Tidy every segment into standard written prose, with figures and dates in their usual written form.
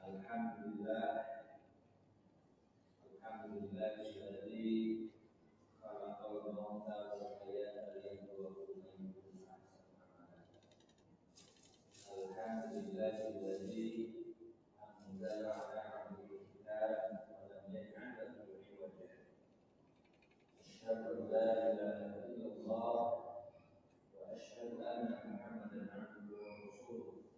Alhamdulillah, alhamdulillahilladzi khalaqal mauta wal hayata liyabluwakum ayyukum ahsanu amala. Alhamdulillahilladzi anzala 'ala 'abdihi al-kitab wa lam yaj'al lahu 'iwaja. Asyhadu an la ilaha illallah wa asyhadu anna Muhammadan 'abduhu wa rasuluh.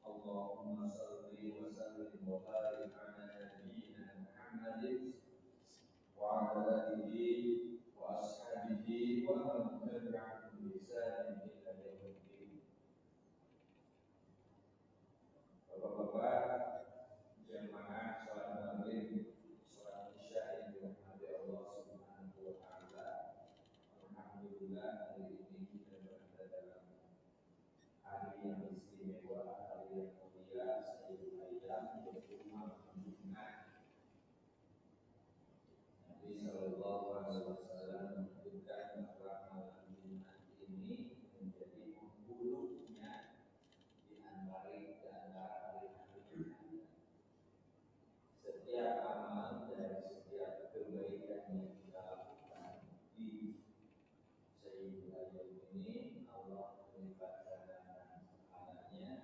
Allahumma salli wa sallim wa barik ala nabiyyina Muhammadin wa ala alihi wa ashabihi wa man tabi'ahum bi ihsan ila yaumil din. Bapak-bapak, jamaah salat maghrib, salat isya yang dirahmati Allah Subhanahu wa taala. Alhamdulillah, hari ini kita berada dalam hari yang istimewa, hari yang mulia, Sayyidul Ayyam, yaitu malam Jumat. Nabi Sallallahu Alaihi Wasallam menunjukkan bahwa malam Jumat ini menjadi penghulunya di antara hari-hari Jumat. Setiap amal dan setiap kebaikan yang kita lakukan di Sayyidul Ayyam ini, Allah melibatkan pahalanya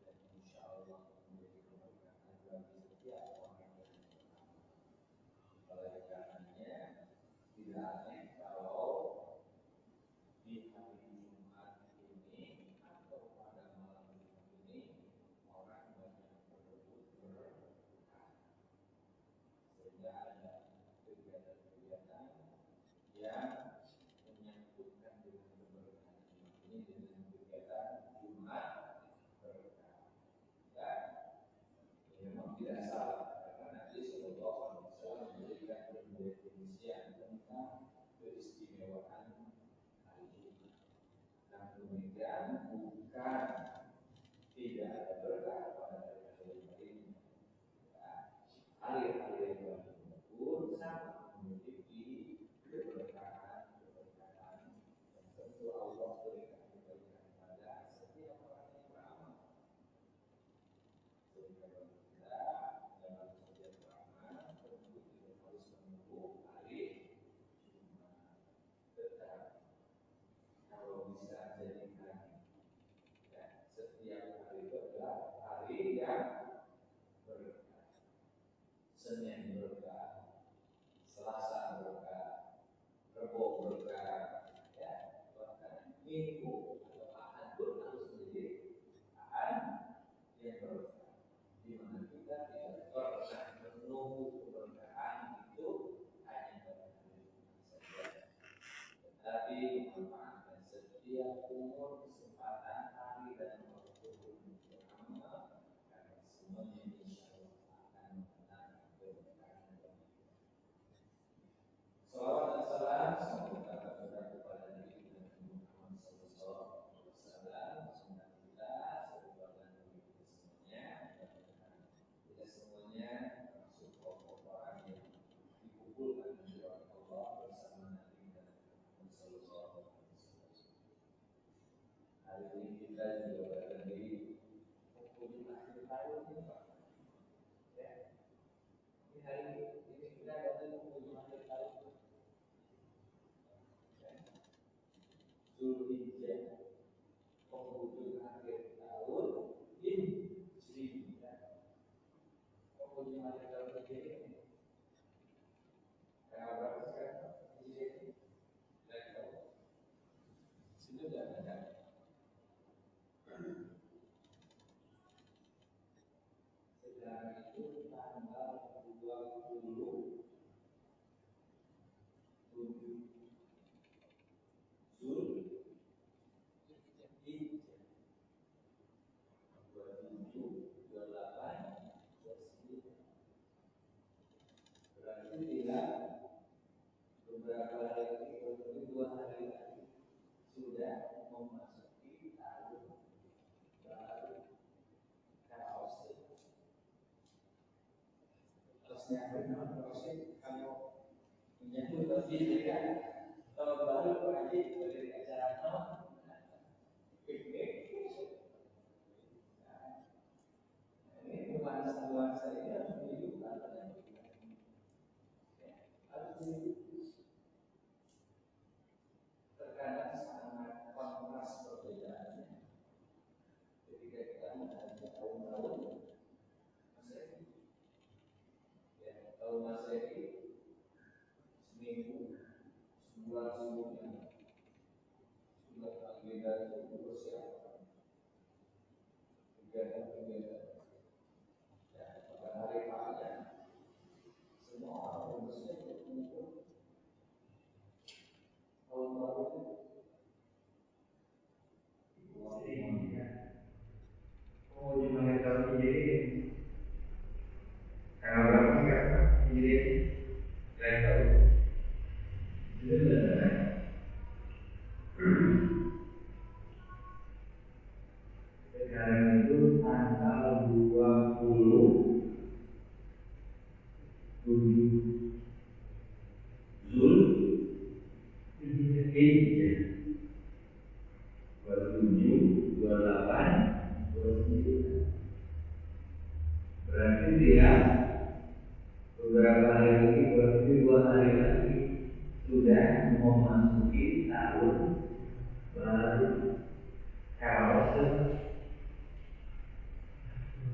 dan insya Allah menjadi keberkahan bagi setiap orang yang beramal. Oleh karenanya tidak aneh kalau di hari Jumat ini atau pada malam Jumat ini orang banyak berebut berkah, sehingga ada kegiatan-kegiatan yang menyangkutkan dengan keberkahan ini dengan kegiatan Jumat berkah. Dan memang tidak salah karena Nabi Sallallahu Alaihi Wasallam memberikan pendefinisian tentang keistimewaan hari Jumat. Namun demikian bukan tidak ada berkah pada hari-hari lainnya. Hari-hari lainnya pun sama memiliki keberkahan dan tentu Allah berikan kebaikan pada setiap orang yang beramal. Sehingga kita dalam setiap beramal tentu tidak harus menunggu hari Jumat. Tetapi kalau bisa jadikan setiap hari itu adalah hari yang berkah. Senin berkah, Selasa berkah, Rabu berkah, bahkan Minggu atau Ahad pun harus menjadi Ahad yang berkah, di mana kita tidak pernah menunggu keberkahan itu hanya pada hari Jumat saja, tetapi memanfaatkan setiap umur, kesempatan, hari dan waktu untuk beramal, karena semuanya insya Allah akan mendatangkan keberkahan bagi kita. Salawat dan salam semoga tercurah kepada Nabi Muhammad Sallallahu Alaihi Wasallam, sunnah kita, semoga Nabi kita semuanya, kita semuanya termasuk orang yang dikumpulkan di oleh Allah bersama Nabi Muhammad Sallallahu Alaihi Wasallam. Hari ini kita juga berada di penghujung akhir tahun ini, Pak. Ya, ini hari ini kita ada di penghujung akhir tahun. Zulhijjah, penghujung akhir tahun Hijriah. Penghujung akhir tahun Hijriah. Berapa sekarang Hijriah? Tidak tahu. Sudah ada. Sekarang itu tanggal 27 Zulhijjah 27, 28, 29. Berarti tinggal beberapa hari lagi, berarti 2 hari lagi sudah memasuki tahun baru. Terusnya kalau menyambut lebih kan tahun baru berarti dari acara piknik. Ini bukan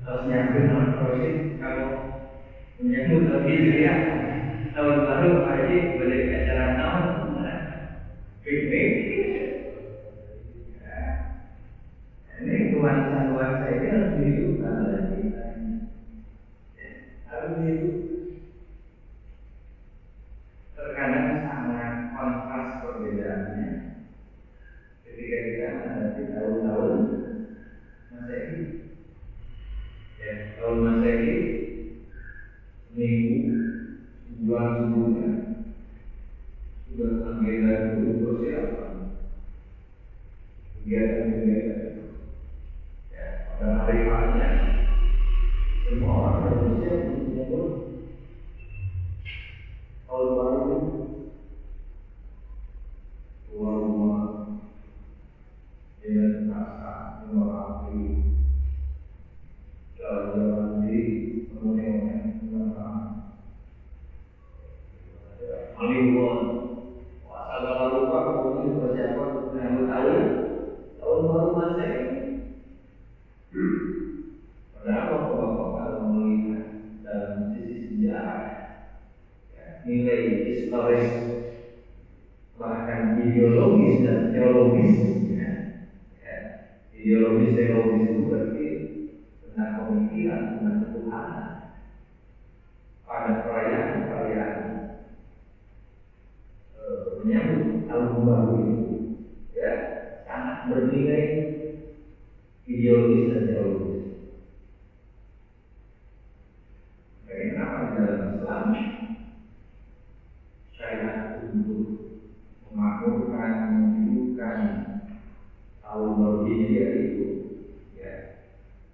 harus nyampe non proyek kalau menyambut lagi ya tahun baru Pak Haji boleh acara tahun piknik ya. Ini nuansa ini harus dihidupkan oleh kita ya, harus dihidupkan. Terkadang sangat kontras perbedaannya ketika kita menghadapi tahun-tahun Masehi. Ya, tahun Masehi minggu bulan sebelumnya sudah agenda dulu persiapan kegiatan-kegiatan itu. Ya, pada hari hanya semua orang bersiap untuk menyambut tahun baru, keluar rumah dengan rasa menyemarakan jalan-jalan di monumen Hollywood. Asal jangan lupa kemudian persiapan untuk menyambut tahun baru Masehi. Padahal bapak-bapak kalau melihat dalam sisi sejarah, ya, nilai historis bahkan ideologis dan teologis, ya, ideologis teologis itu berarti tentang pemikiran tentang Tuhan pada perayaan menyambut tahun baru itu, ya, sangat bernilai ideologis dan teologis. Kenapa di dalam Islam syariat untuk memakmurkan, menunjukkan tahun baru Hijriah itu, ya,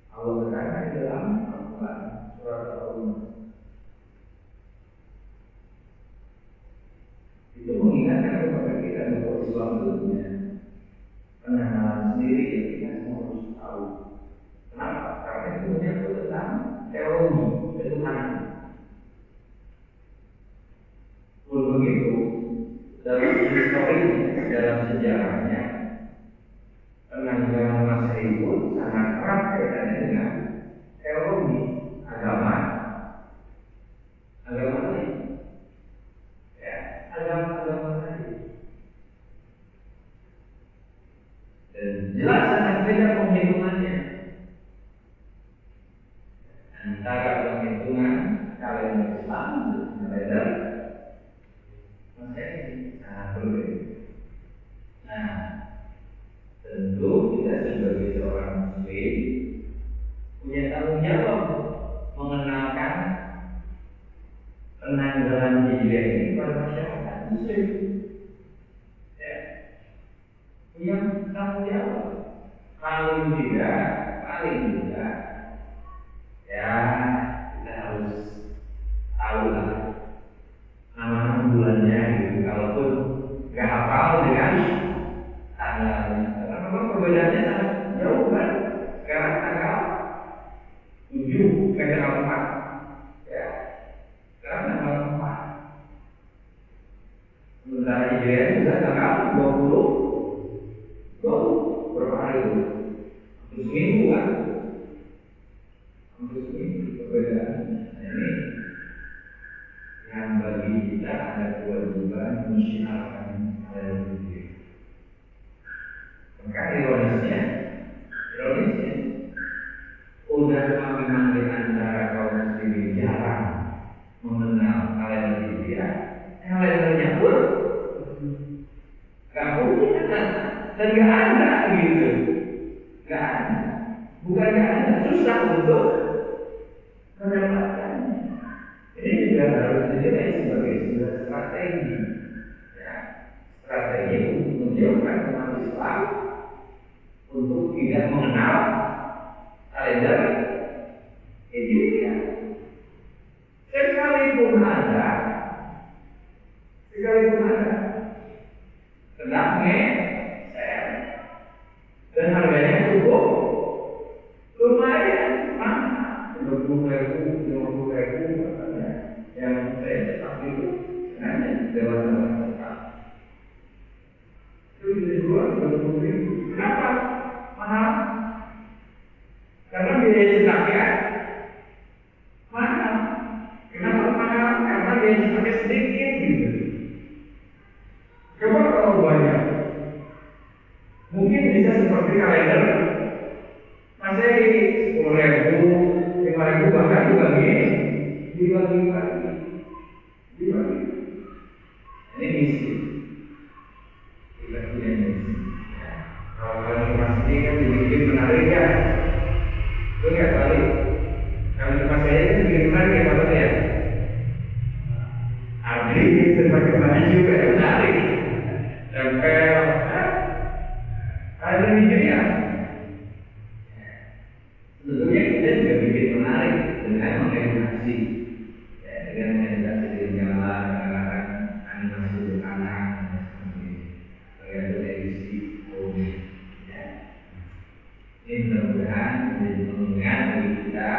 Allah katakan di dalam Al-Quran surat Al-Quran itu mengingatkan kepada kita bahwa Islam itu punya pengenalan sendiri yang kita semua harus tahu. Kenapa? Karena itu menyangkut tentang teologi ketuhanan. Pun begitu, dalam historinya, dalam sejarahnya, penanggalan Masehi pun sangat erat kaitannya dengan teologi agama lain, ya, agama lain. Dan jelas sangat beda penghitungannya antara penghitungan kalender Islam dan kalender Masehi, sangat berbeda. Nah, tentu kita sebagai seorang Muslim punya tanggung jawab mengenalkan penanggalan Hijriah ini kepada masyarakat Muslim. Ya, punya tanggung jawab. Paling tidak, ya kita harus tahu lah nama-nama bulannya gitu. Kalaupun nggak hafal dengan tanggalnya, karena memang perbedaannya sangat jauh kan. Sekarang tanggal 7 tanggal 4, ya. Sekarang tanggal 4. Sementara Hijriah sudah tanggal 20 berapa hari itu? Hampir seminggu kan? Hampir seminggu perbedaannya. Nah, ini yang bagi kita ada kewajiban menyiarkan hal ini. Maka ironisnya udah memang di antara kaum muslimin jarang mengenal kalender Hijriah, kalendernya pun gak punya dan gak ada gitu, gak ada, bukan gak ada, susah untuk mendapatkannya. Ini juga harus dinilai sebagai sebuah strategi, ya, strategi untuk menjauhkan umat Islam untuk tidak mengenal kalender Hijriah. Sekalipun ada, tetap nge-share dan harganya cukup lumayan mahal, 20.000, 50.000 katanya. Yang saya cetak itu hanya lewat cetak itu dijual 20.000. Kenapa mahal? Karena biaya cetaknya tiap kali. Kalau tempat saya itu bikin menarik ya Pak ya. Abdi itu pakai baju kayak menarik. Tempel, ada ya. Tentunya kita juga bikin menarik dengan mengedukasi, ya, dengan mengedukasi dari jalan, kadang-kadang animasi untuk anak, tergantung edisi umum. Ya. Ini mudah-mudahan menjadi pengingat bagi kita.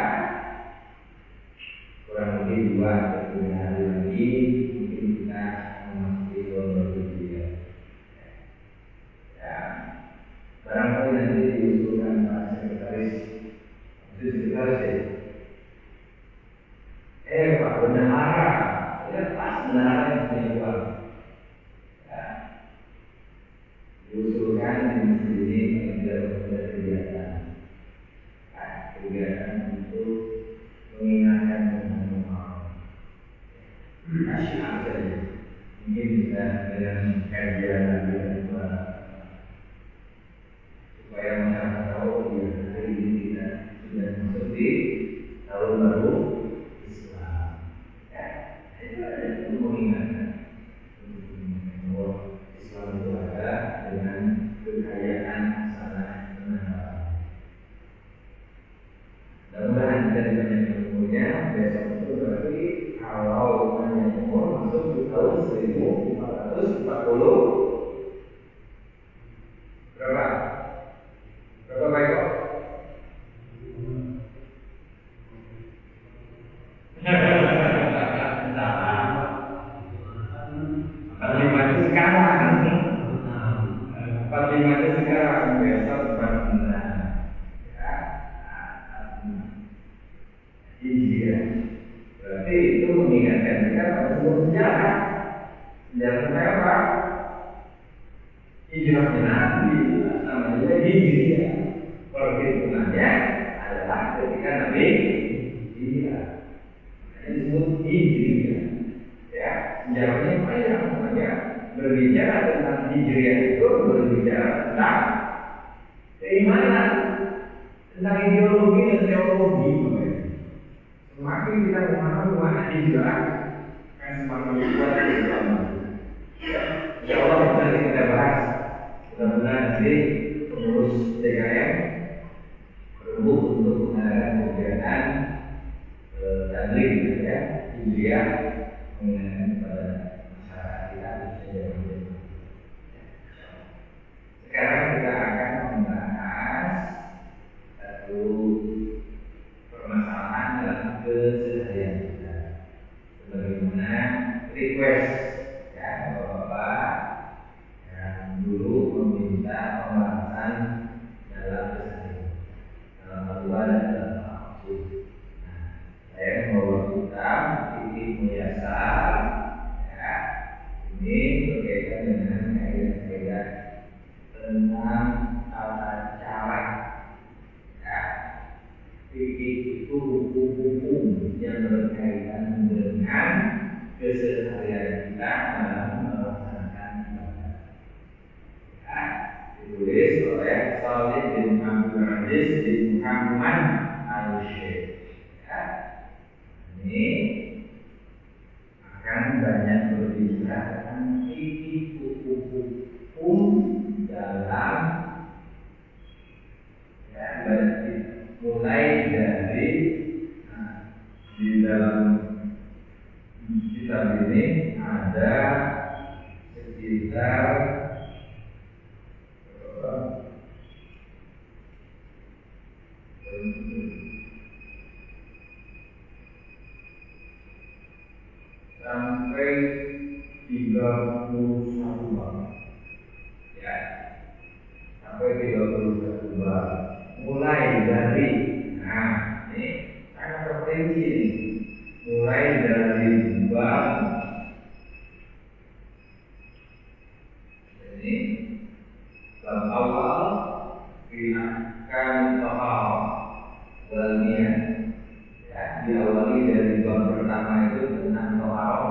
Kurang lebih 2 atau 3 hari lagi mungkin kita memasuki tahun baru ya. Ya, barangkali nanti diusulkan Pak Sekretaris. Itu sekretaris ya. Pak bendahara, ya pas bendahara yang punya uang. Ya, diusulkan di masjid ini tidak ada kegiatan. Nah, kegiatan untuk mengingatkan tentang nasional saja. Mungkin bisa dengan kajian lagi supaya masyarakat tahu ya hari ini kita sudah masuk di tahun baru Islam. Ya, itu ada untuk mengingatkan bahwa Islam itu ada dengan kekayaan sangat menambah. Mudah-mudahan kita dipanjangkan umurnya. Besok itu berarti kalau panjang umur masuk di tahun 1440 berapa? Berapa baik kok? Salah. 45 itu sekarang. 45 itu sekarang. Besok 46. Ya. Hijriah. Berarti itu mengingatkan kita pada sebuah sejarah. Sejarah apa? Hijrahnya Nabi, namanya Hijriah. Perhitungannya adalah ketika Nabi hijrah. Ini disebut Hijriah. Ya, sejarahnya panjang. Makanya berbicara tentang Hijriah itu berbicara tentang keimanan, tentang ideologi dan teologi. Semakin kita memahami makna hijrah, kan semakin kuat Islam. Ya Allah, nanti kita bahas. Mudah-mudahan nanti pengurus DKM berhubung untuk mengadakan kegiatan tabligh gitu ya, hijriah mengenai kepada masyarakat kita khususnya. Sekarang kita akan membahas satu permasalahan dalam keseharian kita, sebagaimana request ya Bapak yang dulu meminta pembahasan dalam keseharian, dalam fatwa dan dalam maksud. Nah, saya membawa kitab Fikih Muyasar ya, ini berkaitan dengan kaidah-kaidah tentang tata cara ya. Fikih itu hukum-hukum yang berkaitan dengan keseharian kita dalam melaksanakan ibadah. Ya, ditulis oleh Shalih bin Abdul Aziz bin Muhammad Al-Syekh. Ya, ini akan banyak berbicara tentang fikih hukum dalam ya, ibadah kita. Mulai dari di dalam kitab ini ada sekitar sampai 31 bab ya, sampai 31 bab. Mulai dari, nah ini sangat terperinci nih. Mulai dari bab ini, bab awal akan tahap walmiyah ya, diawali dari bab pertama itu tentang tahap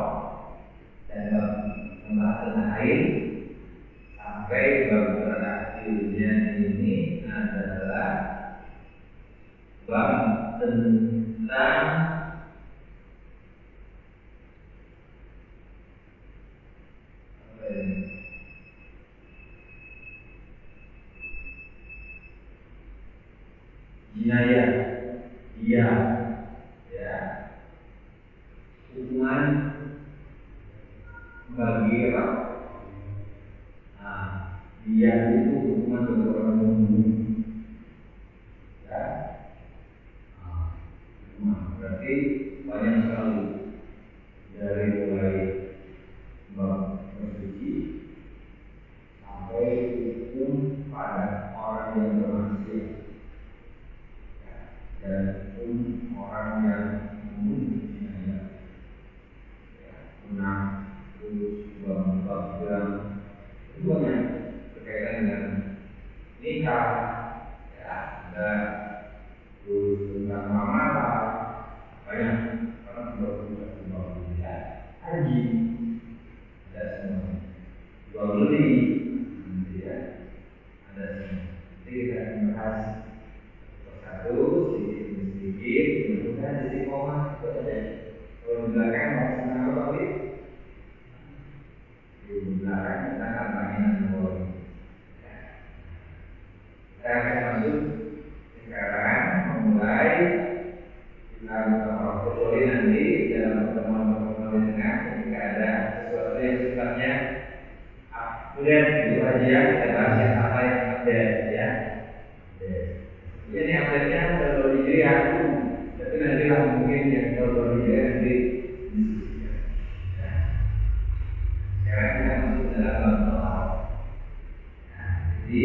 dan bab tentang air sampai bab terakhirnya ini adalah bab tentang jinayah, iya, ya, hukuman bagi apa? Nah, dia itu hukuman bagi orang membunuh, ya. Nah, berarti banyak sekali dari mulai bab bersuci sampai hukum pada orang yang bermaksiat, ya, dan hukum orang yang membunuh jinayah, ya, menang, terus bab itu banyak berkaitan dengan nikah, ya, ada terus tentang muamalah banyak karena sudah ya, haji ada semua jual beli, ya, ada semua. Jadi kita akan bahas satu sedikit demi sedikit, mudah-mudahan jadi koma itu aja. Kalau di belakang mau tentang apa tadi? Di belakang tentang al-Baqinah Nawawi. Kita akan masuk sekarang memulai kita kecuali nanti dalam pertemuan-pertemuan yang tengah ketika ada sesuatu yang sifatnya update itu aja kita bahas yang apa yang update, ya. Ini update-nya kalau diri aku, tapi nanti lah mungkin yang kalau diri nanti diskusikan. Sekarang kita masuk dalam bab awal. Jadi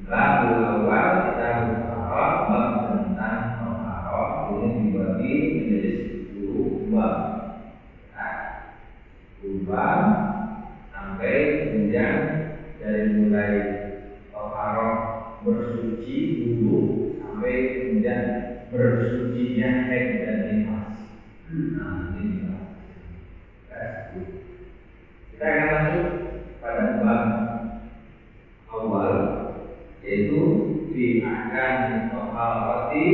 bab awal kita bab tentang toharoh ini dibagi menjadi 10 bab. 10 bab sampai kemudian dari mulai toharoh bersuci dulu sampai kemudian bersucinya haid dan nifas. Nah, ini kita akan masuk pada bab awal, yaitu fi ahkam toharati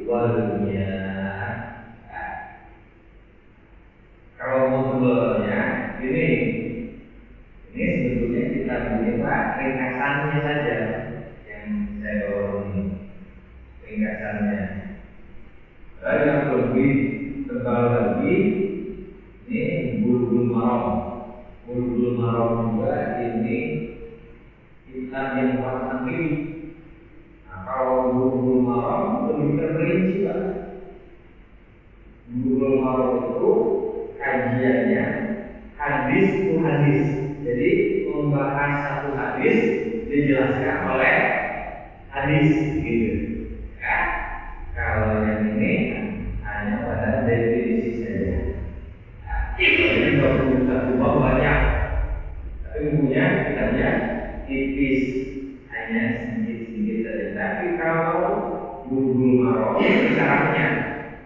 wal miyah. Kalau modulnya ini sebetulnya kita buat ringkasannya saja yang saya bawa ini, ringkasannya. Dan yang lebih tebal lagi ini Bulughul Maram. Bulughul Maram juga ini kitab yang paling tinggi. Nah, kalau Bulughul Maram lebih terperinci, Pak. Bulughul Maram itu kajiannya hadis itu hadis. Jadi membahas satu hadis dijelaskan oleh hadis, gitu. Ya. Kalau yang ini hanya pada definisi saja. Ini 21 bab banyak, tapi bukunya kitabnya tipis, hanya sedikit-sedikit saja. Tapi kalau Bulughul Maram ini syaratnya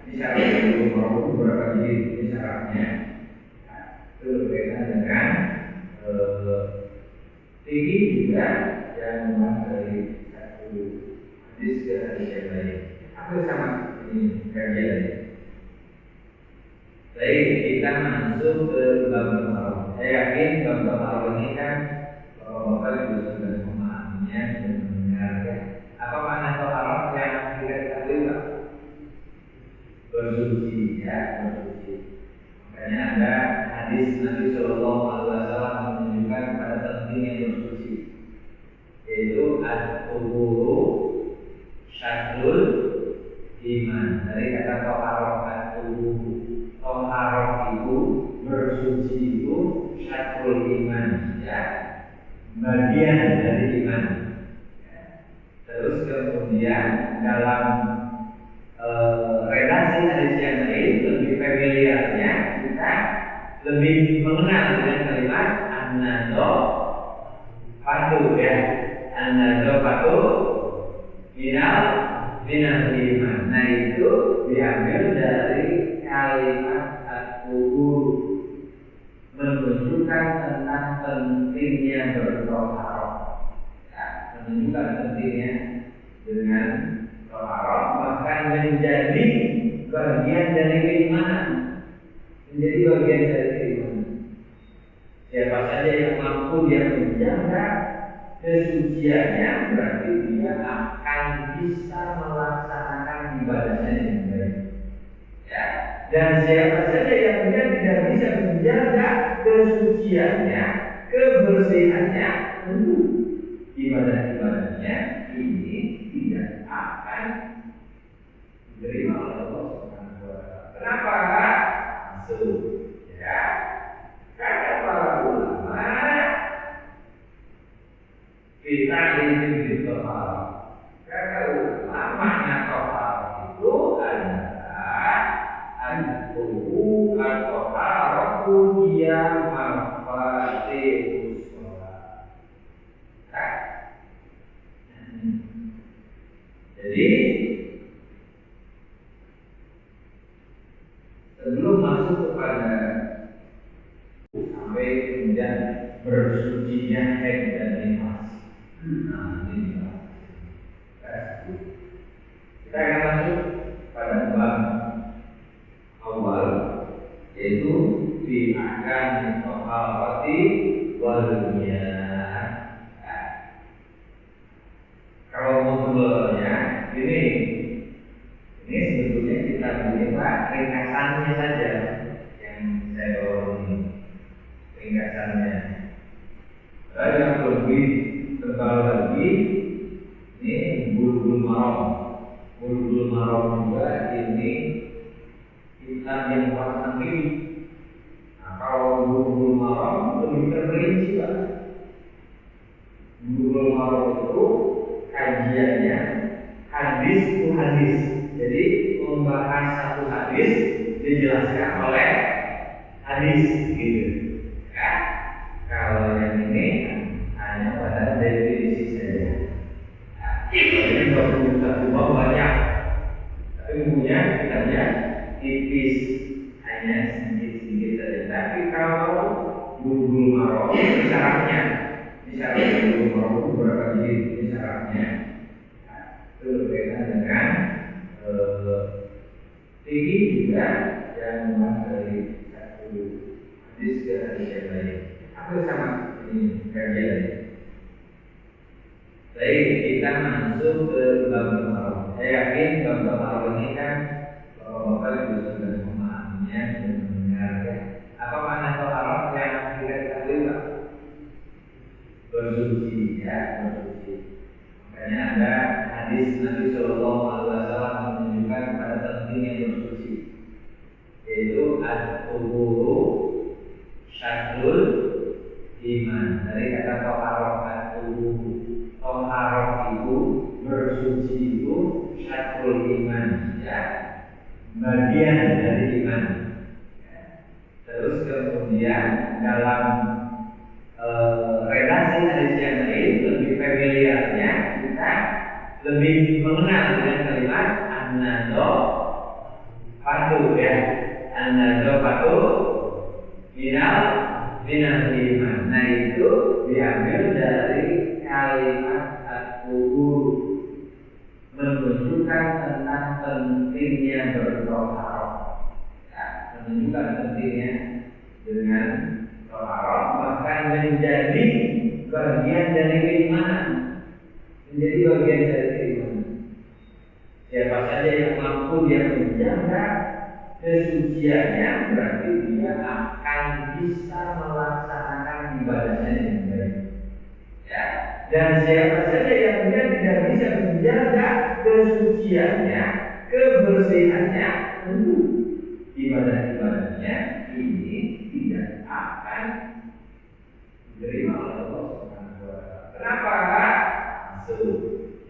Bulughul Maram itu berapa jilid? Ini syaratnya. Nah, itu berkaitan dengan tinggi juga yang membahas dari satu hadis ke hadis yang lain. Aku sama ini kajian. Baik, kita masuk ke bab toharoh. Saya yakin bab toharoh ini kan bapak-bapak juga sudah memahaminya, sudah mendengarnya. Apa makna toharoh yang kita ketahui, Pak? Bersuci, ya, bersuci. Makanya ada hadis Nabi Shallallahu Alaihi Wasallam menunjukkan kepada pentingnya bersuci, yaitu at-tuhuru syatrul iman. Dari kata toharoh, at-tuhuru, toharoh itu bersuci itu syatrul iman, ya, bagian dari iman. Ya. Terus kemudian dalam redaksi hadis yang lain lebih familiarnya kita lebih mengenal dengan kalimat an-nado patu, ya, an-nado patu minal iman. Nah, itu diambil dari kalimat at-tuhur, menunjukkan tentang pentingnya bertoharoh, ya, menunjukkan pentingnya dengan toharoh, bahkan menjadi menjadi bagian dari keimanan, menjadi bagian dari keimanan. Siapa saja yang mampu dia menjaga kesuciannya, berarti dia akan bisa melaksanakan ibadahnya dengan baik. Ya. Dan siapa saja yang dia tidak bisa menjaga kesuciannya, kebersihannya, tentu ibadah-ibadahnya ini tidak akan diterima oleh Allah Subhanahu wa Ta'ala. Kenapa? Masuk, ya. Kata para ulama, kita ini tohar. Kata ulama, makna tohar itu adalah al-tuhu at-toharatu yang mafatihus sholat. Jadi sebelum masuk kepada sampai kemudian bersucinya haid dan nifas. Nah, ini kita akan masuk pada bab awal, yaitu fi ahkam taharati wal miyah. Kalau modulnya ini sebetulnya kita melihat ringkasannya saja yang saya bawa ini, ringkasannya. Dan yang lebih tebal lagi ini Bulughul Maram. Bulughul Maram juga ini kitab yang paling tinggi. Nah, kalau Bulughul Maram lebih terperinci, Pak. Bulughul Maram itu kajiannya hadis itu hadis. Jadi membahas satu hadis dijelaskan oleh hadis, gitu. Ya. Kalau yang ini hanya pada definisi saja. Jadi 21 bab banyak, tapi bukunya kita lihat tipis, hanya sedikit-sedikit saja. Tapi kalau Bulughul Maram ini syaratnya Bulughul Maram itu berapa jilid? Ini syaratnya itu berkaitan dengan tinggi juga yang membahas dari satu hadis ke hadis yang lain. Apa sama ini kajian? Baik, kita masuk ke bab taharah. Saya yakin bab taharah ini kan bapak-bapak juga sudah memahaminya, sudah mendengarnya. Apa makna taharah yang kita ketahui, Pak? Bersuci, ya, bersuci. Makanya ada hadis Nabi Shallallahu Alaihi Wasallam menunjukkan pada pentingnya bersuci, yaitu at-tuhuru syatrul iman. Dari kata taharah, at-tuhuru, taharah itu bersuci itu syatrul iman, ya, bagian dari iman. Ya. Terus kemudian dalam relasi hadis yang lain lebih familiarnya kita lebih mengenal dengan kalimat an-nado patu, ya, an-nado patu minal iman. Nah, itu diambil dari kalimat at-tuhur, menunjukkan tentang pentingnya bertoharah, ya, menunjukkan pentingnya dengan toharah, bahkan menjadi bagian dari keimanan, menjadi bagian dari keimanan. Siapa saja yang mampu dia menjaga kesuciannya, berarti dia akan bisa melaksanakan ibadahnya dengan baik. Ya. Dan siapa saja yang dia tidak bisa menjaga kesuciannya, kebersihannya, tentu ibadah-ibadahnya ini tidak akan diterima oleh Allah Subhanahu wa Ta'ala. Kenapa? Masuk,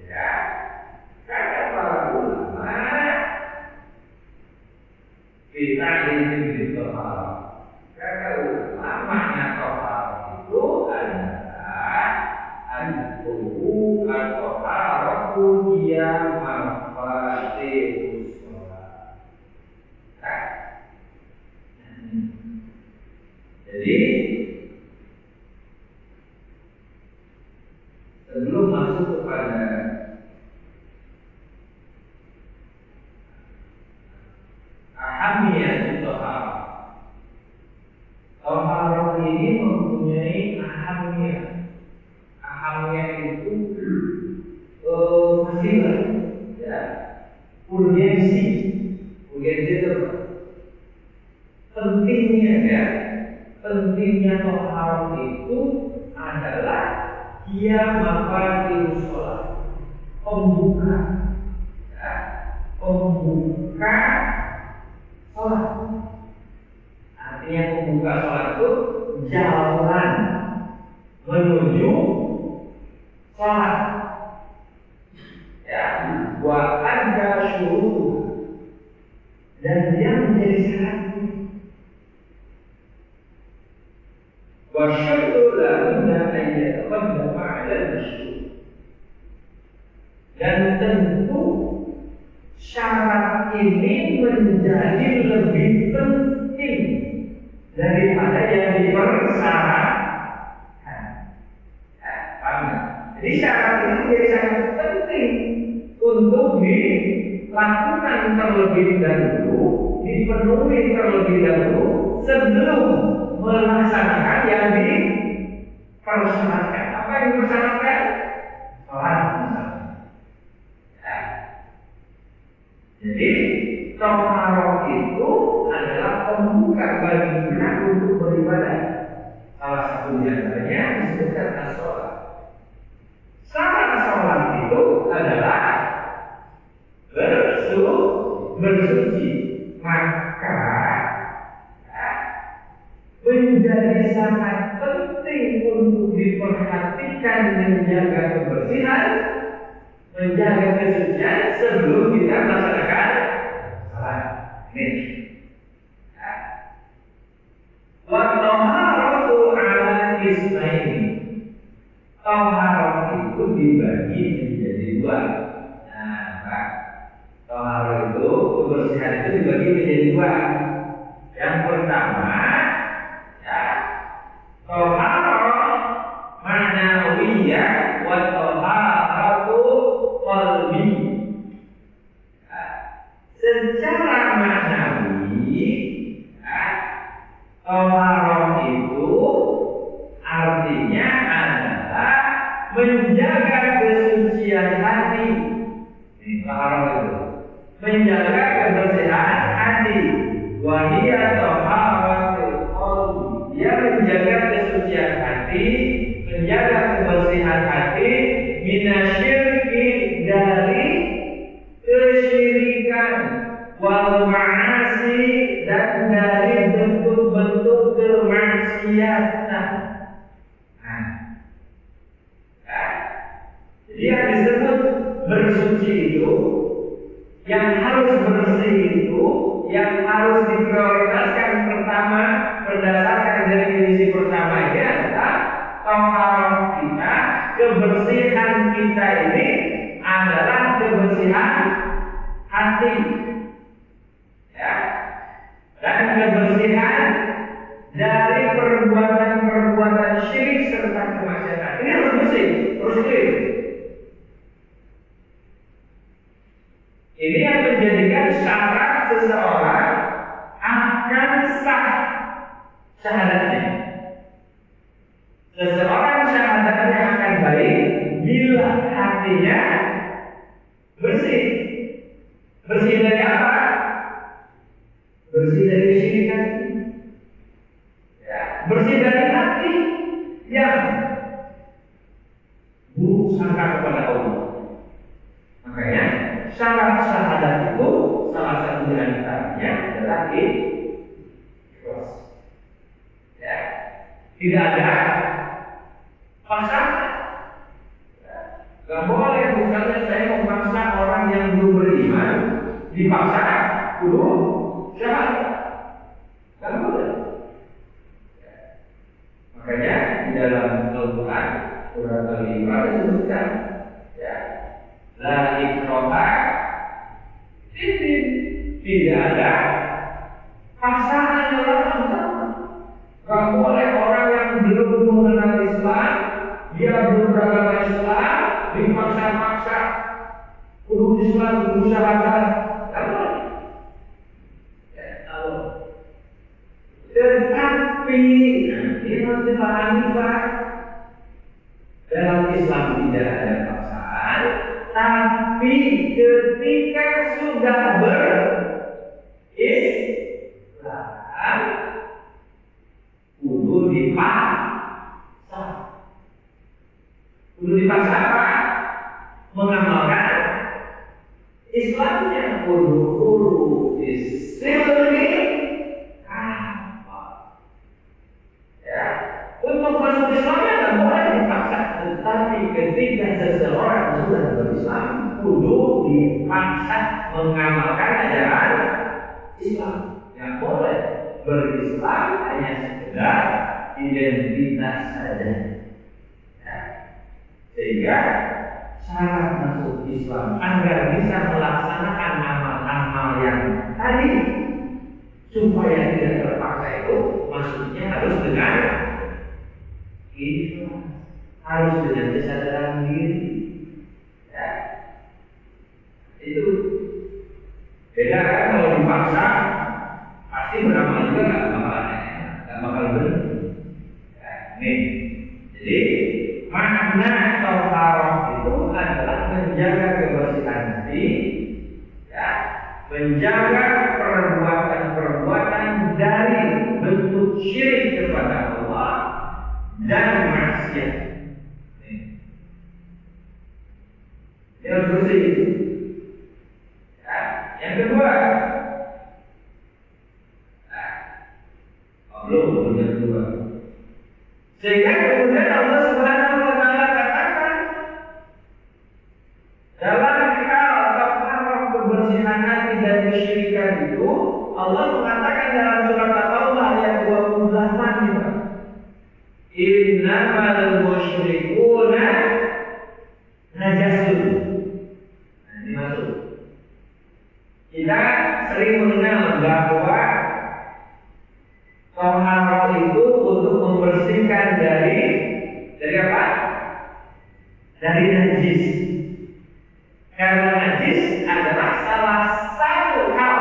ya. Kata para ulama, kita ini tohar. Kata ulama, makna tohar itu adalah al-tuhu at-toharatu yang mafatihus sholat. Jadi sebelum masuk kepada ahamiyah tohar. Tohar ini mempunyai ahamiyah. Ahamiyah itu fasilah, ya, urgensi itu pentingnya, ya, pentingnya tohar itu adalah dia mafatil sholat, pembuka, ya, pembuka sholat. Artinya pembuka sholat itu jalan menuju sholat, ya, wa ada syuruh, dan dia menjadi syaratnya. Wa syuruh la budda an yataqaddama 'ala al-masyru'. Dan tentu syarat ini menjadi lebih penting daripada yang dipersyaratkan. Paham? Jadi syarat ini menjadi sangat penting untuk dilakukan terlebih dahulu, dipenuhi terlebih dahulu sebelum melaksanakan yang dipersyaratkan. Apa yang dipersyaratkan? Sholat misalnya. Ya. Jadi toharoh itu adalah pembuka bagi kita untuk beribadah. Salah satu di antaranya disebutkan as-sholat. Syarat sholat itu adalah bersuci. Maka menjadi sangat penting untuk diperhatikan menjaga kebersihan, menjaga kesucian sebelum kita melaksanakan salat. Ini. Wa taharatu 'ala ismaini. Taharah itu dibagi menjadi dua. Nah, Pak. Taharah itu, kebersihan itu dibagi menjadi dua. Yang pertama, ya, taharah ma'nawiyah wa taharatu qalbi. Ya, secara ma'nawi, ya, taharah itu artinya adalah menjaga kesucian hati. Ini taharah itu, menjaga kebersihan hati. Wahia taharatul qalbi, dia menjaga kesucian hati, menjaga kebersihan hati, minasyirki, dari kesyirikan, wal ma'asi, dan dari bentuk-bentuk kemaksiatan. Nah, ya. Jadi yang disebut bersuci itu, yang harus bersih itu, yang harus diprioritaskan pertama berdasarkan definisi pertama ini adalah taharah kita, kebersihan kita ini adalah kebersihan hati, ya, dan kebersihan dari perbuatan-perbuatan syirik serta kemaksiatan. Ini harus bersih, harus clear. Ini yang menjadikan syarat seseorang akan sah syahadatnya. Seseorang syahadatnya akan baik bila hatinya bersih. Bersih dari apa? Bersih dari kesyirikan. Ya, bersih dari hati yang buruk sangka kepada Allah. Makanya syarat syahadat itu salah satu di antaranya adalah ikhlas. Ya, tidak ada paksaan. Ya, gak boleh misalnya saya memaksa orang yang belum beriman dipaksa dulu syahadat. Gak boleh. Ya. Makanya di dalam Al-Quran surat Al-Imran disebutkan, ya, la ikraha, ini tidak ada paksaan dalam agama. Gak boleh orang yang belum mengenal Islam, dia belum beragama Islam, dipaksa-paksa kudu Islam, kudu syahadat. Gak boleh. Tapi ini harus dipahami Pak. Dalam Islam tidak ada paksaan, tapi ketika sudah berislam, kudu dipaksa. Kudu dipaksa apa? Mengamalkan Islamnya. Kudu istiqomah. Ya, untuk masuk Islamnya tidak boleh dipaksa. Tetapi ketika seseorang sudah berislam, kudu dipaksa mengamalkan ajaran Islam. Yang boleh berislam hanya sekedar identitas saja. Ya. Sehingga syarat masuk Islam agar bisa melaksanakan amal-amal yang tadi supaya tidak terpaksa itu maksudnya harus dengan ikhlas, harus dengan kesadaran diri. Ya. Itu beda kan kalau dipaksa pasti beramal juga nggak bakal benar. Ya, nih, jadi makna toharoh itu adalah menjaga kebersihan hati, ya, menjaga perbuatan-perbuatan dari bentuk syirik kepada Allah dan maksiat. Ini harus bersih. Ya. Yang kedua, belum yang kedua. Sehingga kemudian Allah Subhanahu wa Ta'ala katakan dalam hal taharah kebersihan hati dan kesyirikan itu, Allah mengatakan dalam surat At-Taubah ayat 28 ini, innamal musyrikuna najasun. Nah, ini masuk. Kita sering mengenal bahwa taharah itu untuk membersihkan dari apa? Dari najis. Karena najis adalah salah satu hal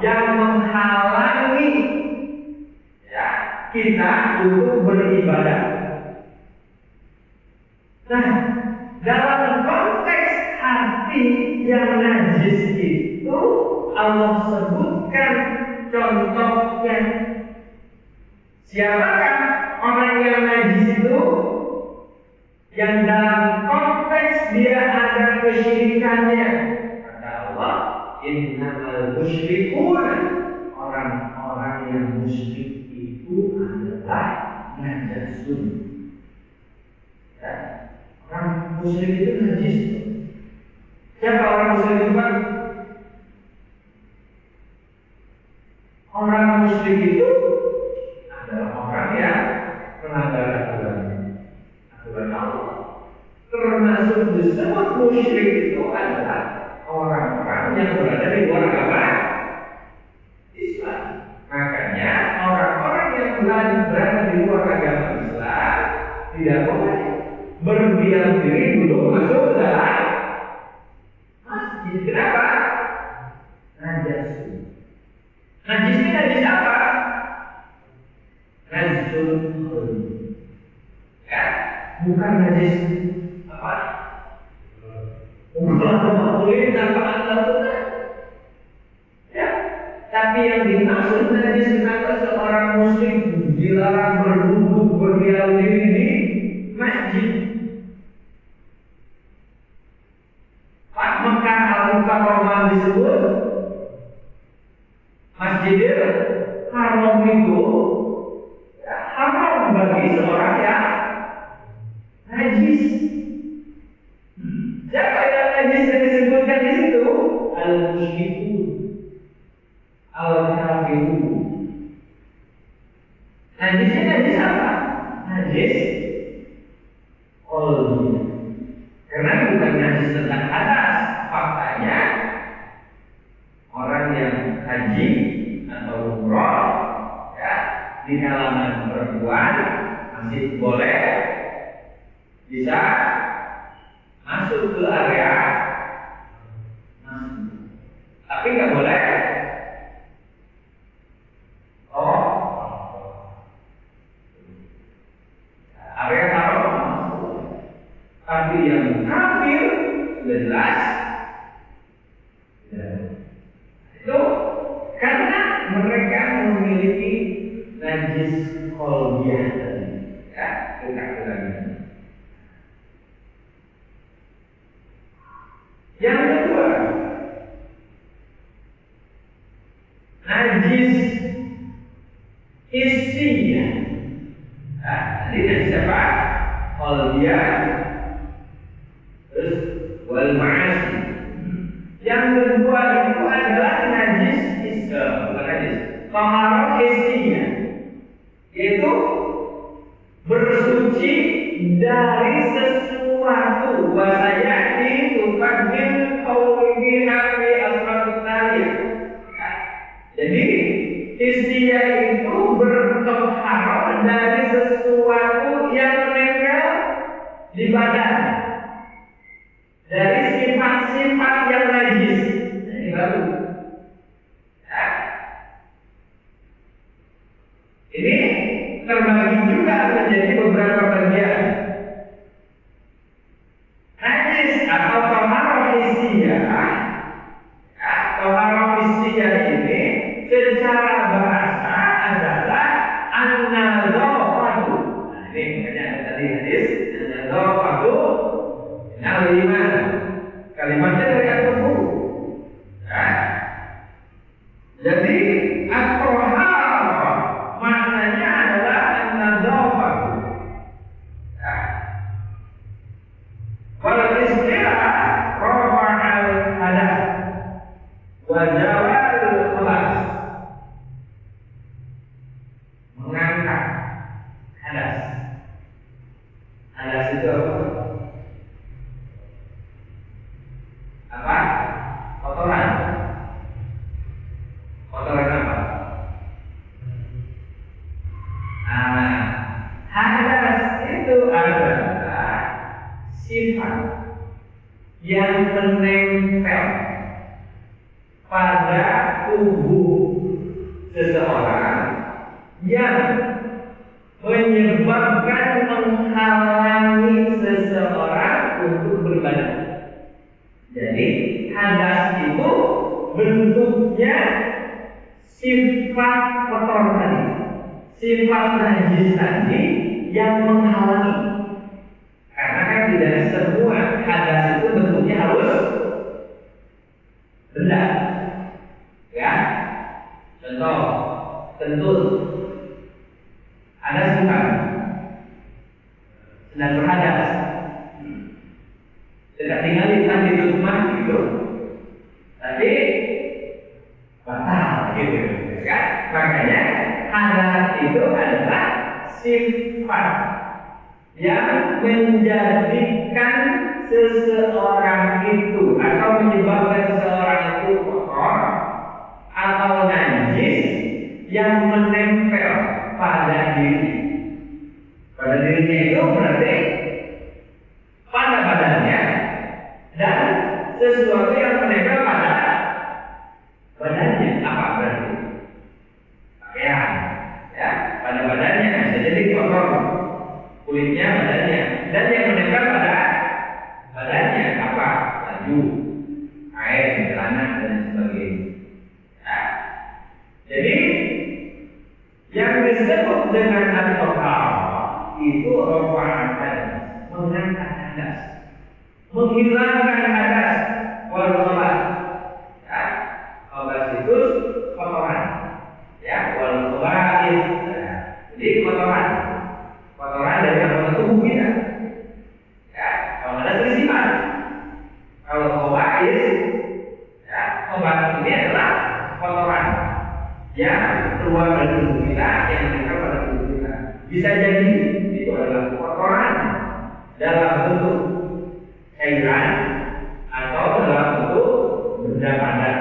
yang menghalangi ya, kita untuk beribadah. Nah, dalam konteks hati yang najis itu Allah sebutkan contohnya. Siapakah orang yang najis itu? Yang dalam konteks dia ada kesyirikannya. Kata Allah, innamal musyrikun, orang-orang yang musyrik itu adalah najasun. Ya. Orang musyrik itu najis. Siapa orang musyrik itu? Orang musyrik itu adalah orang yang melanggar aturan Allah. Termasuk disebut musyrik itu adalah orang-orang yang berada di luar agama Islam. Makanya orang-orang yang berada di luar agama Islam tidak boleh berdiam diri dulu masuk ke dalam masjid. Kenapa? Najis. Najisnya najis apa? Najisul khulud. Ya, bukan najis apa? Bukan kulit tanpa anda. Ya, tapi yang dimaksud najis kenapa seorang muslim dilarang berduduk berdiam diri di masjid? Pak Mekah Al-Mukarramah disebut Masjidil Haram itu haram bagi seorang yang najis. Siapa yang najis yang disebutkan di situ? Al-musyrikun, al-kafirun. Najisnya najis apa? Najis qalbi. Karena bukan najis tentang atas. Faktanya orang yang haji atau umroh ya, di halaman perempuan masih boleh bisa masuk ke area masjid, tapi nggak boleh mereka memiliki najis kolbiah tadi, ya, kekafiran. Yang kedua, najis hissiyah. Nah, ini najis apa? Kolbiah, terus wal ma'asi. Yang kedua itu adalah najis bukan najis, taharah hissiyah, yaitu bersuci dari sesuatu. Wasaya ditufadil qawlihi hafi al-fattaliyah. Jadi hissiyah itu bertaharah dari sesuatu yang menempel di badan, dari sifat-sifat yang najis. Nah, ini baru. Ya. Ini terbagi juga menjadi beberapa bagian. Najis atau taharah hissiyah. Ya, taharah hissiyah ini secara bahasa adalah an-nadhafatu. Nah, ini makanya ada tadi hadis an-nadhafatu. Nah, lima kalimatnya dari al-Qur'an. Ya. Jadi at-taharah maknanya adalah an-nadhafatu. Ya. Wal istilah rafa'al hadath wa jawal khalas. Mengangkat hadas. Hadas itu apa? Apa? Kotoran. Kotoran apa? Nah, hadas itu adalah sifat yang menempel pada tubuh seseorang yang menyebabkan menghalangi seseorang untuk beribadah. Jadi hadas itu bentuknya sifat kotor tadi, sifat najis tadi yang menghalangi. Karena kan tidak semua hadas itu bentuknya harus benda. Ya, contoh kentut, hadas bukan, sedang berhadas. Tidak tinggalin di rumah gitu, tapi batal gitu, kan? Makanya hadas itu adalah sifat yang menjadikan seseorang itu atau menyebabkan seseorang itu kotor atau najis yang menempel pada diri. Pada dirinya itu berarti pada badannya dan sesuatu yang menempel pada badannya. Apa berarti? Pakaian, ya, pada badannya bisa jadi kotor, kulitnya badannya, dan yang menempel pada badannya apa? Baju, kain, celana dan sebagainya. Ya. Jadi yang disebut dengan at-taharah itu rafa'atan, mengangkat hadas, menghilangkan hadas, wal khabath. Ya, khabath itu kotoran. Ya, wal khaba'ith. Ya. Jadi kotoran dari anggota tubuh kita. Ya, kalau ada selisihan. Kalau khaba'ith, ya, khaba'ith ini adalah kotoran yang keluar dari tubuh kita, yang menempel pada tubuh kita. Bisa jadi itu adalah kotoran dalam bentuk cairan atau dalam bentuk benda padat,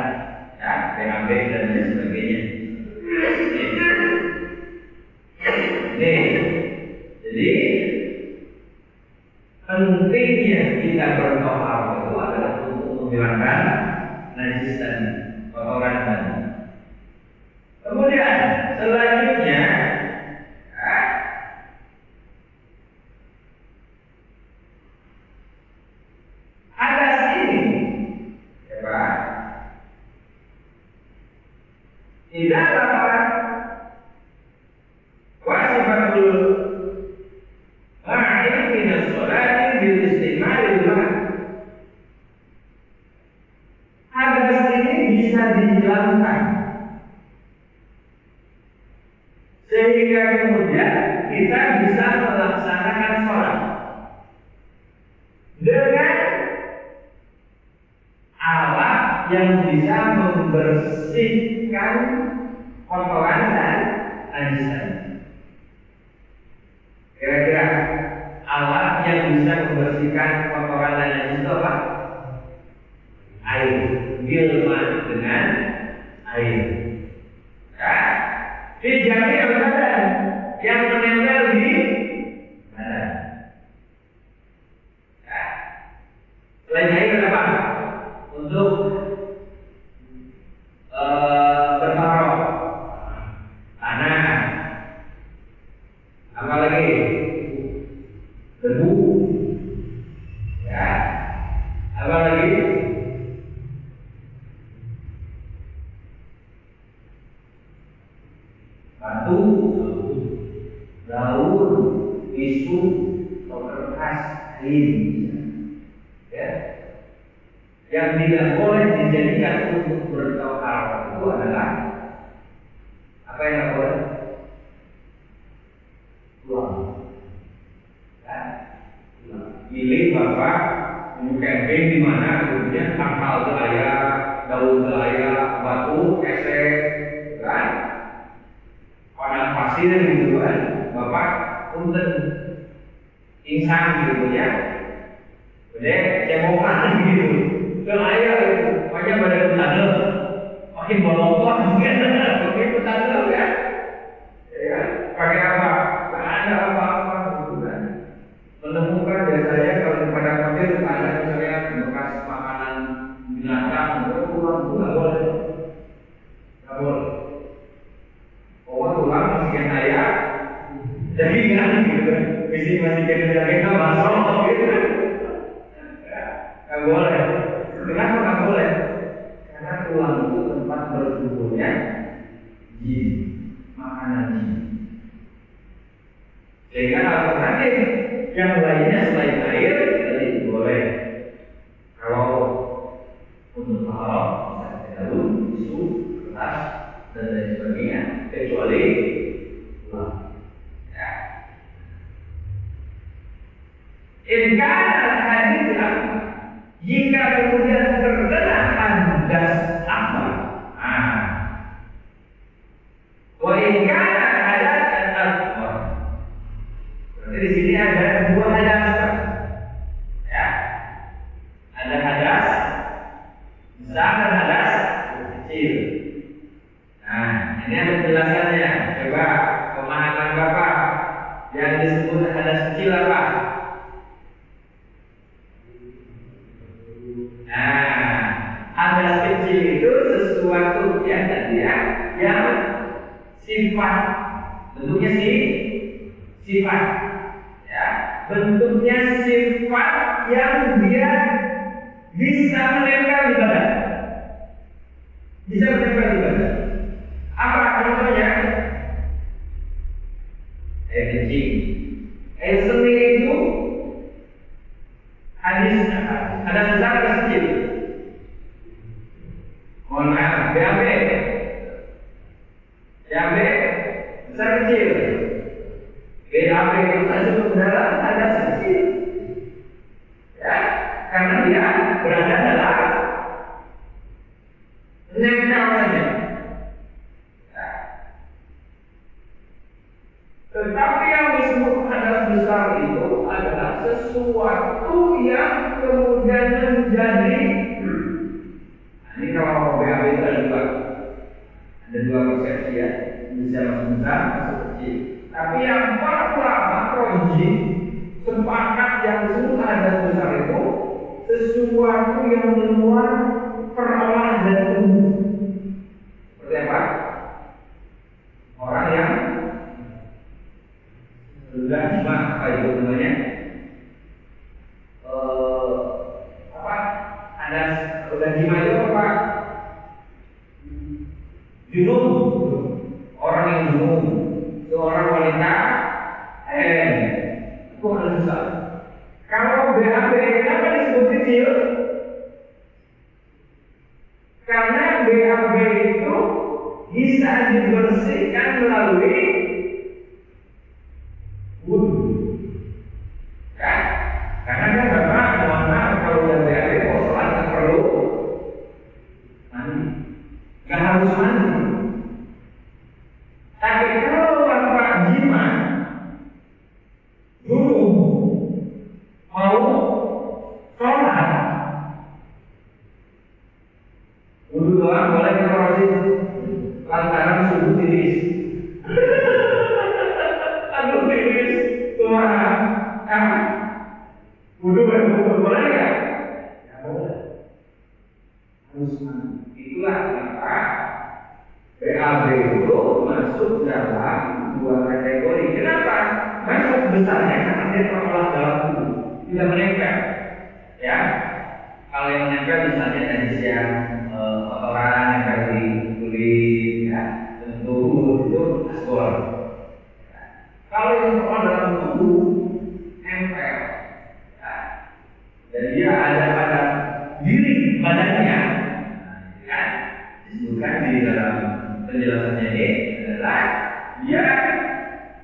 ya, BAB dan lain sebagainya. Nih, jadi pentingnya kita bertoharoh itu adalah untuk menghilangkan najis dan kotoran tadi. Kemudian selanjutnya, ya, hadas ini, ya Pak, Tidak apa wasifatul ma'in minas sholati bil istima'il mah. Hadas ini bisa dihilangkan sehingga kemudian kita bisa melaksanakan sholat dengan alat yang bisa membersihkan kotoran dan najisan. Kira-kira alat yang bisa membersihkan kotoran dan najis itu apa? Air. Bilma dengan air. Ya. Dijamil badan yang menempel di badan. Ya. Selain air apa? Untuk bertaruh tanah, apa lagi? Debu, ya, apa lagi? Batu, daun, tisu, atau kertas, kain, ya. Yang tidak boleh dijadikan untuk bertauhar itu adalah apa yang tidak boleh? Tulang. Ya. Pilih bapak mau camping di mana kemudian tangkal selaya, daun selaya, batu, esek, kan? Padang pasir gitu kan? Bapak punten insang gitu ya. Jadi cemokan gitu. Selaya itu, makanya pada petanda, makin bolong mungkin, makin petanda ya. Ya, pakai apa? Gak ada apa-apa gitu kan. Menemukan biasanya kalau di padang pasir ada misalnya bekas makanan binatang, itu tulang itu nggak boleh, nggak boleh. Oh tulang masukin ayam, jadi kan gitu kan, masukin daging bakso gitu, nggak boleh. Kenapa nggak boleh? Karena tulang itu tempat berkumpulnya jin, makanan jin. Sehingga alternatif yang lainnya selain air tadi boleh. Kalau untuk halal misalnya daun, tisu, kertas dan lain sebagainya, kecuali tulang. Ya. Ingkar hadis yang jika kemudian terkena hadas akbar, wa in kana hadasan akbar. Berarti di sini ada dua hadas, ya. Ada hadas besar dan hadas kecil. Nah, ini ada penjelasannya. Coba pemahaman Bapak yang disebut hadas kecil apa? Nah, hadas kecil itu sesuatu yang tadi yang sifat, bentuknya sifat, ya, bentuknya sifat yang dia bisa menempel di badan, bisa menempel di badan. Apa contohnya? Air kencing, air seni itu hadisnya ada besar ada kecil. Mohon maaf, BAB besar kecil. BAB itu masuk ke dalam ada kecil. Ya, karena dia berada dalam nempel saja. Ya. Tetapi yang disebut hadas besar itu adalah sesuatu yang kemudian menjadi ini kalau BAB itu ada dua persepsi ya, bisa masuk besar, masuk kecil. Tapi yang para ulama Roji sepakat yang disebut hadas besar itu sesuatu yang keluar perolah dan tubuh. Seperti apa? Orang yang gajma, apa itu namanya? Hadas gajma itu apa? Junub junub, orang yang junub, seorang wanita itu harus besar. Kalau BAB kenapa disebut kecil? Karena BAB itu bisa dibersihkan melalui wudhu. Ya, karena kan Bapak mohon maaf kalau yang BAB mau sholat nggak perlu mandi, nggak harus mandi. Tapi kalau Bapak jima dulu mau sholat, wudhu doang boleh korupsi lantaran subuh tiris. Aduh tiris, Tuhan, wudhu boleh nggak? Ya boleh. Harus mandi. Itulah kenapa BAB itu masuk dalam dua kategori. Kenapa? Masuk besarnya karena dia terolah dalam tubuh, tidak menempel. Ya, kalau yang menempel misalnya najis yang kotoran nempel di kulit, ya, tentu itu asgor. Ya. Kalau yang terolah dalam tubuh nempel, ya, dan dia ada pada diri badannya, ya, disebutkan di dalam penjelasannya ini adalah dia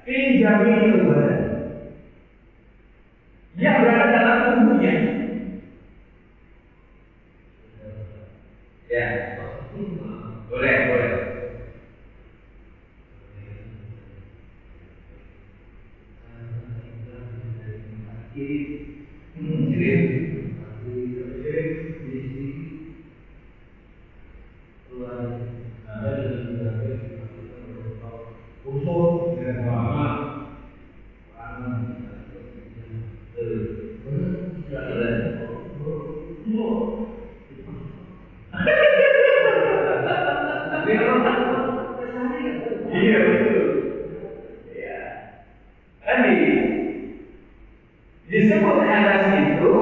pinjami badan. Dia berada dalam tubuhnya. Ya, boleh. Iya betul. Ya. Tadi disebut hadas itu,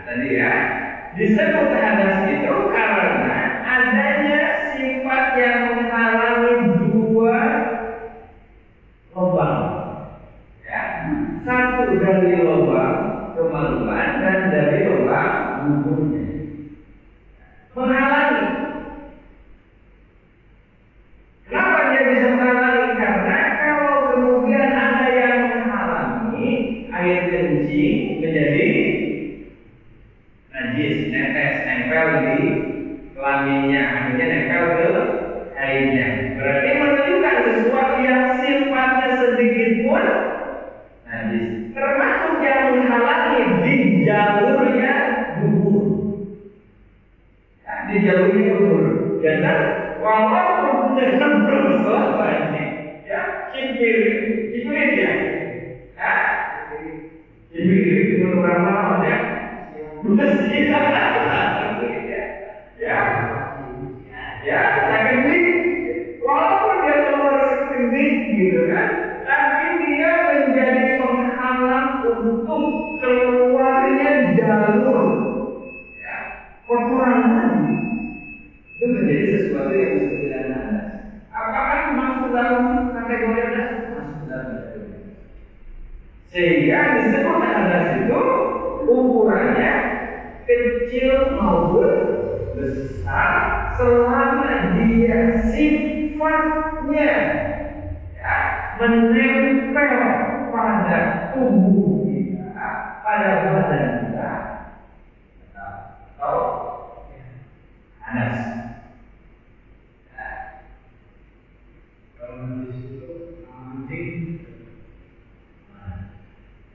tadi ya, disebut hadas itu karena adanya sifat yang menghalangi dua lubang. Ya, satu dari lubang kemaluan dan dari lubang buburnya. Menghalangi. Kenapa dia bisa menghalangi? Karena kalau kemudian ada yang menghalangi, air kencing menjadi najis, nempel di kelaminnya, akhirnya nempel ke airnya. Berarti menunjukkan sesuatu yang sifatnya sedikit pun najis, termasuk yang menghalangi di jalurnya bubur. Ya, di jalurnya bubur. Jangan walaupun dengan belum selesai, ya, cipir ya, cipir itu orang malam ya, bersih ya, sakit walaupun dia keluar seketik gitu kan, tapi dia menjadi penghalang untuk keluarnya jalur, ya, kotoran tadi. Itu menjadi sesuatu yang disebut dengan hadas. Apakah masuk dalam kategori hadas? Masuk dalam kategori. Sehingga disebut hadas itu ukurannya kecil maupun besar selama dia sifatnya, ya, menempel pada tubuh kita, pada badan kita, atau hadas.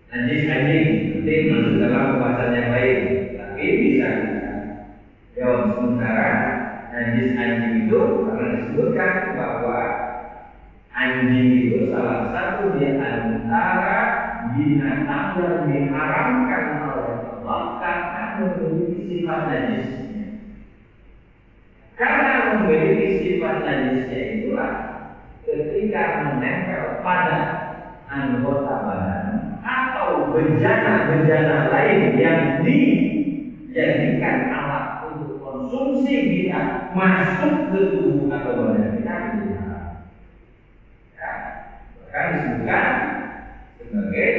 Najis anjing nanti masuk dalam pembahasan yang lain, tapi bisa kita jawab sementara. Najis anjing itu karena disebutkan bahwa anjing itu salah satu di antara binatang yang diharamkan oleh Allah karena memiliki sifat najisnya. Karena memiliki sifat najisnya itulah ketika menempel pada anggota badan atau bejana-bejana lain yang dijadikan alat untuk konsumsi konsumsi kita masuk ke tubuh atau badan kita menjadi haram. Ya, bahkan disebutkan sebagai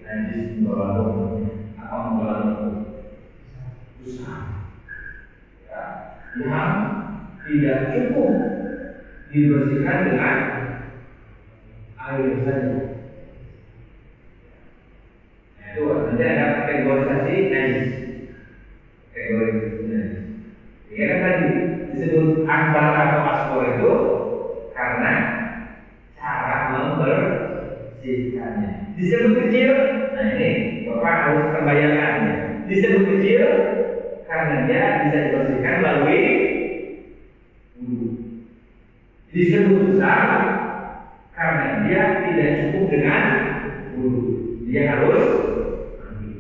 najis mutalaqqah. Apa mutalaqqah? Besar. Ya, yang tidak cukup dibersihkan dengan air saja. Nah, itu nanti ada kategorisasi najis. Kategorisasi najis. Ya kan tadi disebut akbar atau asbor itu karena cara membersihkannya. Disebut kecil, nah ini Bapak harus terbayangkan. Disebut kecil karena dia bisa dibersihkan melalui wudhu. Disebut besar karena dia tidak cukup dengan wudhu. Dia harus mandi.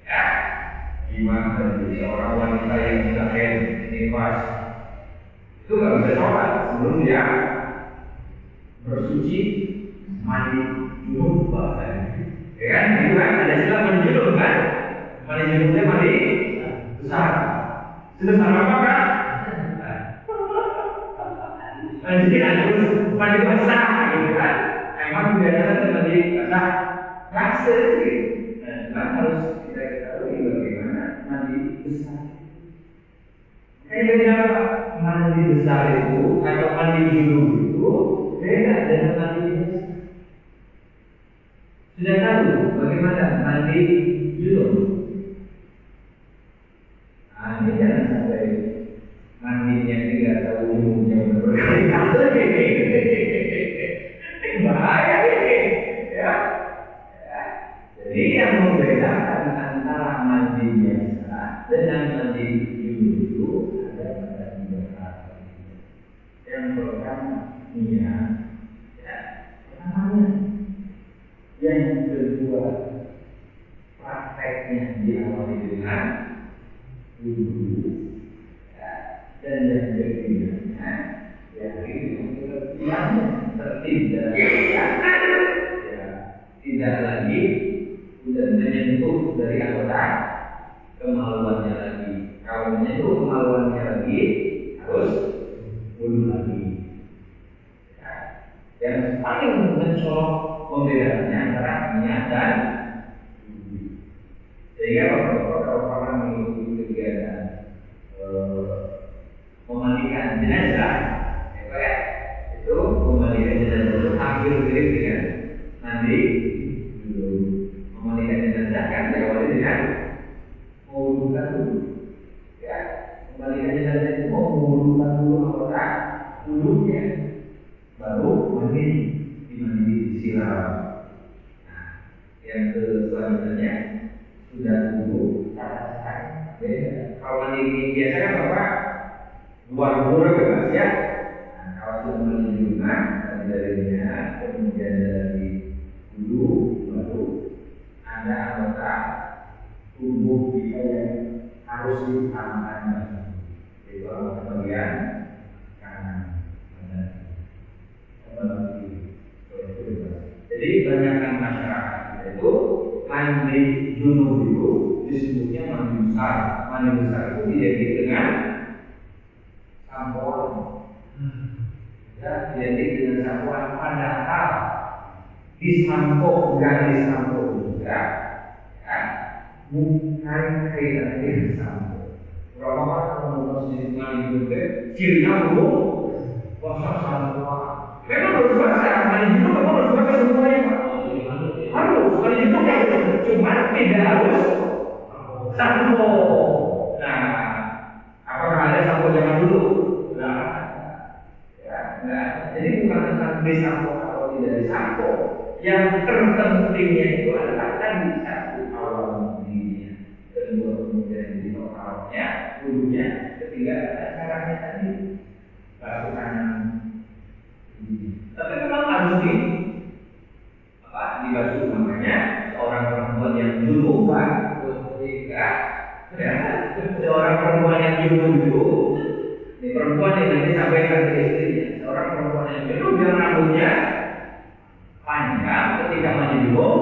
Ya, gimana seorang wanita yang sudah haid nifas itu nggak bisa sholat sebelum dia bersuci mandi junub bahkan. Ya kan, itu kan ada istilah mandi junub kan? Mandi junubnya mandi besar. Sebesar apa kan? Mandi harus mandi besar gitu kan? Emang biasanya mandi besar rasa gitu. Nah, harus kita ketahui bagaimana mandi besar. Beda mandi besar itu atau mandi junub itu beda dengan mandi biasa. Sudah tahu bagaimana mandi junub? Nah, ini jangan sampai mandinya tidak tahu junubnya berkali-kali. Bahaya ini, ya. Jadi yang membedakan antara mandi biasa dengan mandi junub itu ada pada tiga hal. Yang pertama niat, ya, pertamanya. Yang kedua prakteknya diawali dengan wudhu, ya. Dan yang ketiganya yang tertib dalam ya, tidak lagi sudah menyentuh dari anggota kemaluannya lagi. Kalau menyentuh kemaluannya lagi harus wudhu lagi. Ya. Yang paling mencolok pembedaannya antara niat dan wudhu. Sehingga bapak-bapak kalau pernah mengikuti kegiatan memandikan jenazah, ya, itu memandikan jenazah itu hampir mirip dengan mandi dulu. Memandikan jenazah kan diawali dengan mewudhukan dulu. Ya, memandikan jenazah itu mewudhukan dulu anggota wudhunya, baru mandi, disiram. Nah, yang selanjutnya sudah wudhu, cara beda. Kalau mandi biasa kan bapak buat wudhu bebas ya. Nah, kalau sudah mandi junub dari niat, kemudian dari wudhu, baru ada anggota tubuh kita yang harus diamankan, yaitu anggota bagian kanan dan kiri. Jadi banyakkan masyarakat kita itu mandi junub itu disebutnya mandi besar. Mandi besar itu identik dengan sampoan. Ya, identik dengan sampoan, padahal disampo bukan disampo juga, ya, bukan kriteria sampo. Berapa orang kalau mau sedikit mandi junub, cirinya dulu basah sampoan. Memang harus basah, mandi junub memang harus basah semuanya pak. Harus mandi junub ya, cuma tidak harus sampo. Nah, apakah ada sampo zaman dulu? Jadi bukan tentang disampo atau tidak disampo. Yang terpentingnya itu adalah tadi satu awal dirinya, kedua kemudian di awalnya, wudhunya, ketiga caranya tadi basuh kanan. Tapi memang harus dibasuh, makanya seorang perempuan yang junuban, seorang perempuan yang junub itu, ini perempuan yang nanti sampaikan ke istrinya. Seorang perempuan yang junub yang rambutnya panjang ketika mandi junub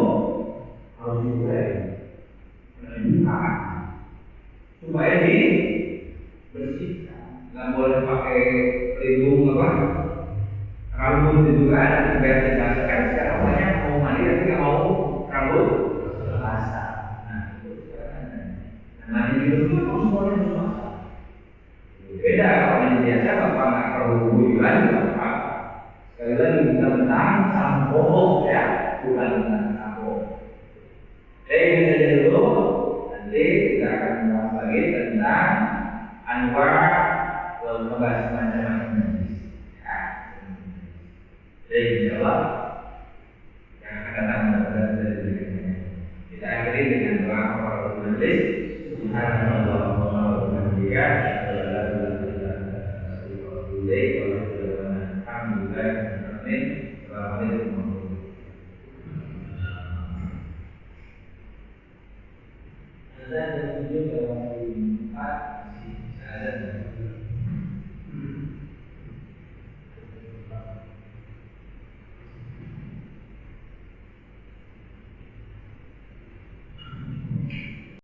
harus dibuka supaya rambut itu juga ada biasa basah kan sekarang banyak mau mandi tapi nggak mau rambut basah. Nah, mandi di rumah semuanya harus basah. Beda kalau mandi biasa bapak nggak perlu guyuran juga apa. Sekali lagi kita tentang sampo ya, bukan tentang sampo. Ini saja dulu. Nanti kita akan membahas lagi tentang anwar membahas macam-macam najis. Ya. Jadi insyaallah yang akan datang mudah-mudahan dari kita akhiri dengan doa para ulama. Subhanallah.